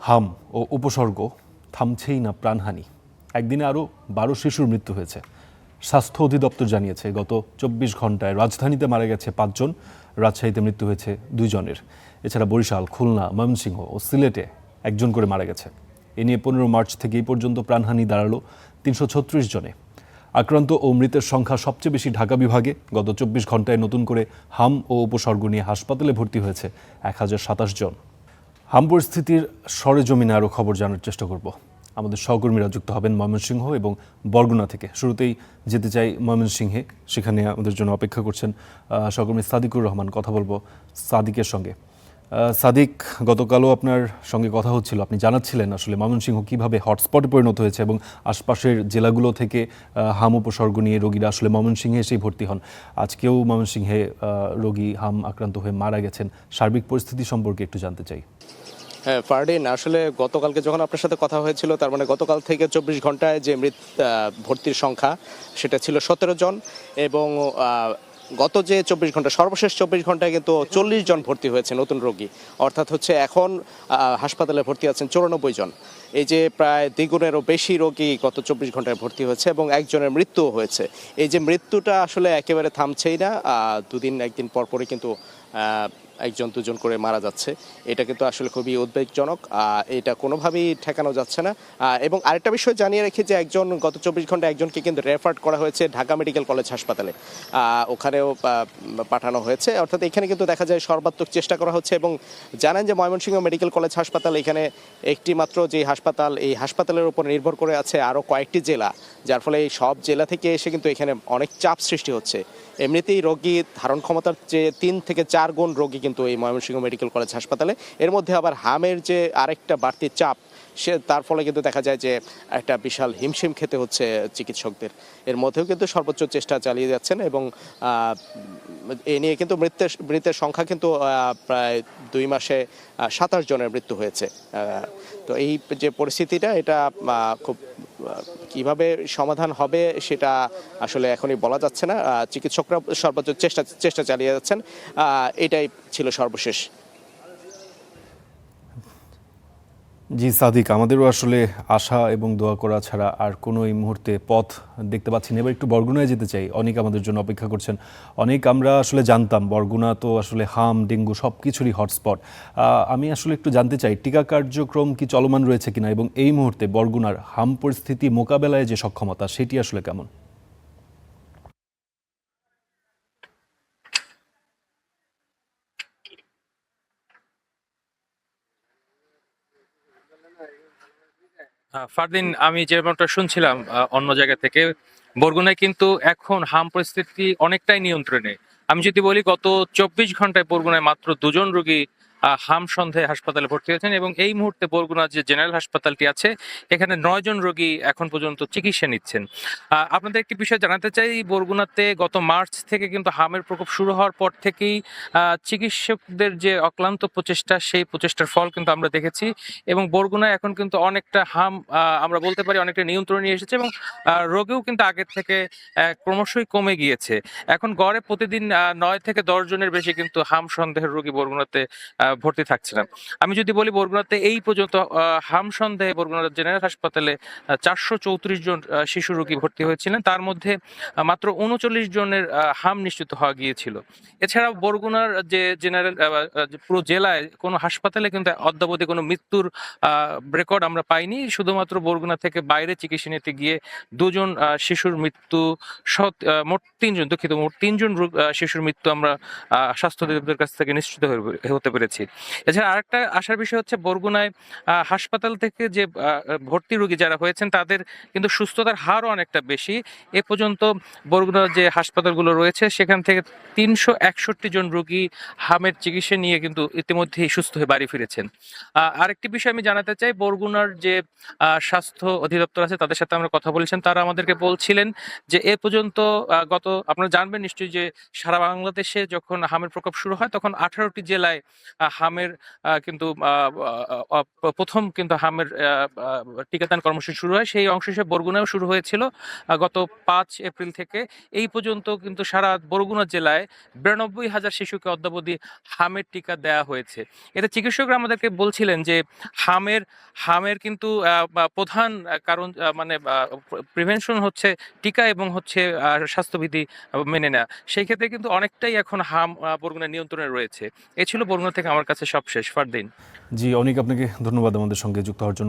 হাম ও উপসর্গ থামছেই না প্রাণহানি। একদিনে আরও 12 শিশুর মৃত্যু হয়েছে। স্বাস্থ্য অধিদপ্তর জানিয়েছে গত 24 ঘন্টায় রাজধানীতে মারা গেছে 5 জন, রাজশাহীতে মৃত্যু হয়েছে 2 জনের। এছাড়া বরিশাল, খুলনা, ময়মনসিংহ ও সিলেটে 1 জন করে মারা গেছে। এ নিয়ে 15 মার্চ থেকে এই পর্যন্ত প্রাণহানি দাঁড়ালো 336 জনে। আক্রান্ত ও মৃতের সংখ্যা সবচেয়ে বেশি ঢাকা বিভাগে। গত 24 ঘন্টায় নতুন করে হাম ও উপসর্গ নিয়ে হাসপাতালে ভর্তি হয়েছে 1027 জন। হাম পরিস্থিতির সরেজমিনে আরও খবর জানার চেষ্টা করব। আমাদের সহকর্মীরা যুক্ত হবেন ময়মনসিংহ এবং বরগুনা থেকে। শুরুতেই যেতে চাই ময়মনসিংহে, সেখানে আমাদের জন্য অপেক্ষা করছেন সহকর্মী সাদিকুর রহমান। কথা বলবো সাদিকের সঙ্গে। সাদিক, গতকালও আপনার সঙ্গে কথা হচ্ছিল, আপনি জানাচ্ছিলেন আসলে ময়মনসিংহ কীভাবে হটস্পটে পরিণত হয়েছে এবং আশপাশের জেলাগুলো থেকে হাম উপসর্গ নিয়ে রোগীরা আসলে ময়মনসিংহে এসেই ভর্তি হন। আজকেও ময়মনসিংহে রোগী হাম আক্রান্ত হয়ে মারা গেছেন। সার্বিক পরিস্থিতি সম্পর্কে একটু জানতে চাই। হ্যাঁ ফারদিন, আসলে গতকালকে যখন আপনার সাথে কথা হয়েছিল, তার মানে গতকাল থেকে 24 ঘন্টায় যে ভর্তির সংখ্যা সেটা ছিল 17 জন, এবং গত যে 24 ঘন্টা, সর্বশেষ 24 ঘন্টায় কিন্তু 40 জন ভর্তি হয়েছে নতুন রোগী। অর্থাৎ হচ্ছে এখন হাসপাতালে ভর্তি আছেন 94 জন। এই যে প্রায় দ্বিগুণেরও বেশি রোগী গত 24 ঘন্টায় ভর্তি হয়েছে এবং একজনের মৃত্যুও হয়েছে। এই যে মৃত্যুটা আসলে একেবারে থামছেই না, দুদিন একদিন পরপরই কিন্তু একজন দুজন করে মারা যাচ্ছে। এটা কিন্তু আসলে খুবই উদ্বেগজনক, এটা কোনোভাবেই ঠেকানো যাচ্ছে না। এবং আরেকটা বিষয় জানিয়ে রেখে যে গত 24 ঘন্টা একজনকে কিন্তু রেফার করা হয়েছে ঢাকা মেডিকেল কলেজ হাসপাতালে, ওখানেও পাঠানো হয়েছে। অর্থাৎ এখানে কিন্তু দেখা যায় সর্বাত্মক চেষ্টা করা হচ্ছে। এবং জানেন যে ময়মনসিংহ মেডিকেল কলেজ হাসপাতাল এখানে একটি মাত্র যে হাসপাতাল, এই হাসপাতালের উপর নির্ভর করে আছে আরও কয়েকটি জেলা, যার ফলে এই সব জেলা থেকে এসে কিন্তু এখানে অনেক চাপ সৃষ্টি হচ্ছে। এমনিতেই রোগী ধারণ ক্ষমতার যে 3 থেকে 4 গুণ রোগী কিন্তু এই ময়মনসিংহ মেডিকেল কলেজ হাসপাতালে। এর মধ্যে আবার হামের যে আরেকটা বাড়তি চাপ, তার ফলে কিন্তু দেখা যায় যে একটা বিশাল হিমশিম খেতে হচ্ছে চিকিৎসকদের। এর মধ্যেও কিন্তু সর্বোচ্চ চেষ্টা চালিয়ে যাচ্ছেন এবং এ নিয়ে কিন্তু মৃতের সংখ্যা কিন্তু প্রায় 2 মাসে 27 জনের মৃত্যু হয়েছে। তো এই যে পরিস্থিতিটা, এটা খুব কিভাবে সমাধান হবে সেটা আসলে এখনই বলা যাচ্ছে না। চিকিৎসকরা সর্বোচ্চ চেষ্টা চালিয়ে যাচ্ছেন। এটাই ছিল সর্বশেষ। জি সাদিক, আমাদেরও আসলে আশা এবং দোয়া করা ছাড়া আর কোনো এই মুহূর্তে পথ দেখতে পাচ্ছি না। এবার একটু বরগুনায় যেতে চাই। অনেক আমাদের জন্য অপেক্ষা করছেন। অনেক, আমরা আসলে জানতাম বরগুনা তো আসলে হাম, ডেঙ্গু সব কিছুরই হটস্পট। আমি আসলে একটু জানতে চাই টিকা কার্যক্রম কি চলমান রয়েছে কিনা, এবং এই মুহূর্তে বরগুনার হাম পরিস্থিতি মোকাবেলায় যে সক্ষমতা সেটি আসলে কেমন? ফারদিন, আমি যেমনটা শুনছিলাম অন্য জায়গা থেকে, বরগুনায় কিন্তু এখন হাম পরিস্থিতি অনেকটাই নিয়ন্ত্রণে। আমি যদি বলি, গত 24 ঘন্টায় বরগুনায় মাত্র 2 জন রোগী হাম সন্দেহে হাসপাতালে ভর্তি হয়েছেন, এবং এই মুহূর্তে বরগুনা যে জেনারেল হাসপাতালটি আছে এখানে 9 জন রোগী এখন পর্যন্ত চিকিৎসা নিচ্ছেন। আপনাদের একটি বিষয় জানাতে চাই, বরগুনাতে গত মার্চ থেকে কিন্তু হামের প্রকোপ শুরু হওয়ার পর থেকেই চিকিৎসকদের যে অক্লান্ত প্রচেষ্টা, সেই প্রচেষ্টার ফল কিন্তু আমরা দেখেছি। এবং বরগুনায় এখন কিন্তু অনেকটা হাম, আমরা বলতে পারি অনেকটা নিয়ন্ত্রণে নিয়ে এসেছে, এবং রোগীও কিন্তু আগের থেকে ক্রমশই কমে গিয়েছে। এখন গড়ে প্রতিদিন 9 থেকে 10 জনের বেশি কিন্তু হাম সন্দেহের রোগী বরগুনাতে ভর্তি থাকছে না। আমি যদি বলি, বরগুনাতে এই পর্যন্ত হাম সন্দেহে বরগুনা জেনারেল হাসপাতালে 434 জন শিশু রোগী ভর্তি হয়েছিলেন। তার মধ্যে মাত্র 39 জনের হাম নিশ্চিত হওয়া গিয়েছিল। এছাড়াও বরগুনার যে জেনারেল পুরো জেলায় কোনো হাসপাতালে কিন্তু অদ্যাবধি কোনো মৃত্যুর রেকর্ড আমরা পাইনি। শুধুমাত্র বরগুনা থেকে বাইরে চিকিৎসা নিতে গিয়ে 2 জন শিশুর মৃত্যু, মোট 3 জন, দুঃখিত, মোট 3 জন শিশুর মৃত্যু আমরা স্বাস্থ্য অধিদপ্তরের কাছ থেকে নিশ্চিত হতে পেরেছি। এছাড়া আরেকটা আশার বিষয় হচ্ছে, বরগুনায় হাসপাতাল থেকে যে ভর্তি রোগী যারা হয়েছেন তাদের কিন্তু সুস্থতার হারও অনেকটা বেশি। এ পর্যন্ত বরগুনার যে হাসপাতালগুলো রয়েছে সেখান থেকে 361 জন রোগী হামের চিকিৎসা নিয়ে কিন্তু ইতিমধ্যেই সুস্থ হয়ে বাড়ি ফিরেছেন। আরেকটি বিষয় আমি জানাতে চাই, বরগুনার যে স্বাস্থ্য অধিদপ্তর আছে তাদের সাথে আমরা কথা বলেছেন, তারা আমাদেরকে বলছিলেন যে এ পর্যন্ত আপনারা জানবেন নিশ্চয়ই যে সারা বাংলাদেশে যখন হামের প্রকোপ শুরু হয় তখন 18টি জেলায় হামের কিন্তু প্রথম কিন্তু হামের টিকাদান কর্মসূচি শুরু হয়। সেই অংশ হিসেবে বরগুনায়ও শুরু হয়েছিল গত 5 এপ্রিল থেকে। এই পর্যন্ত কিন্তু সারা বরগুনা জেলায় 92,000 শিশুকে অদ্যাবধি হামের টিকা দেওয়া হয়েছে। এতে চিকিৎসকরা আমাদেরকে বলছিলেন যে হামের কিন্তু প্রধান কারণ মানে প্রিভেনশন হচ্ছে টিকা এবং হচ্ছে স্বাস্থ্যবিধি মেনে নেওয়া। সেই ক্ষেত্রে কিন্তু অনেকটাই এখন হাম বরগুনা নিয়ন্ত্রণে রয়েছে। এ ছিল বরগুনা থেকে আমার কাছে সবশেষ। ফারদিন। জি, অনেক আপনাকে ধন্যবাদ আমাদের সঙ্গে যুক্ত হওয়ার জন্য।